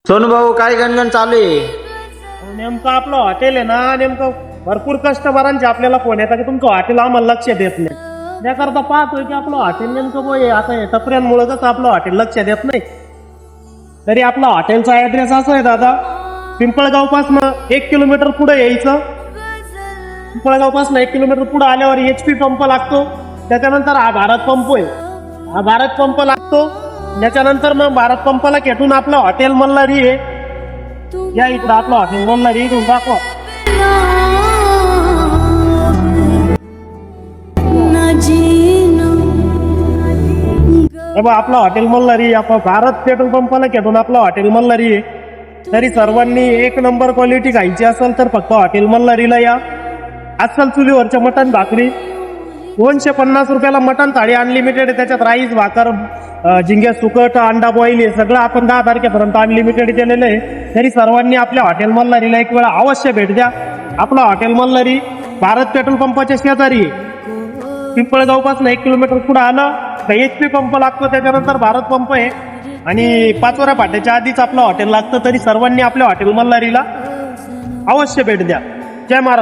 सोनू भाऊ काय गणगण चालू आहे? नेमकं आपलं हॉटेल आहे ना, नेमकं भरपूर कस्टमरांचे आपल्याला फोन येतात की तुमचं हॉटेल आम्हाला लक्ष देत नाही. त्याकरता पाहतोय की आपलं हॉटेल नेमकं आता टपऱ्यांमुळे कसं आपलं हॉटेल लक्ष देत नाही. तरी आपला हॉटेलचा ऍड्रेस असा आहे दादा, पिंपळगाव पासून 1 किलोमीटर पुढे यायचं. पिंपळगाव पासून 1 किलोमीटर पुढे आल्यावर HP पंप लागतो. त्याच्यानंतर हा भारत पंप आहे, हा भारत पंप लागतो. त्याच्यानंतर मग भारत पंपाला खेटून आपलं हॉटेल मल्हारी आहे. या इकडं आपलं हॉटेल मल्हारी इथून दाखवा. आपलं हॉटेल मल्हारी, आपण भारत पेट्रोल पंपाला खेटून आपलं हॉटेल मल्हारी आहे. तरी सर्वांनी 1 नंबर क्वालिटी खायची असेल तर फक्त हॉटेल मल्हारीला या. अस्सल चुलीवरच्या मटण भाकरी 250 रुपयाला मटण थाळी अनलिमिटेड. त्याच्यात राईस, भाकर, झिंग्या सुकट, अंडा बॉईल हे सगळं आपण 10 तारखेपर्यंत अनलिमिटेड केलेलं आहे. तरी सर्वांनी आपल्या हॉटेल मल्हारीला एक वेळा अवश्य भेट द्या. आपलं हॉटेल मल्हारी भारत पेट्रोल पंपाच्या शेजारी आहे. पिंपळगाव पासून 1 किलोमीटर पुढे आलं तर HP पंप लागतो. त्याच्यानंतर भारत पंप आहे आणि पाचोरा फाट्याच्या आधीच आपलं हॉटेल लागतं. तरी सर्वांनी आपल्या हॉटेल मल्हारीला अवश्य भेट द्या. जय महाराज.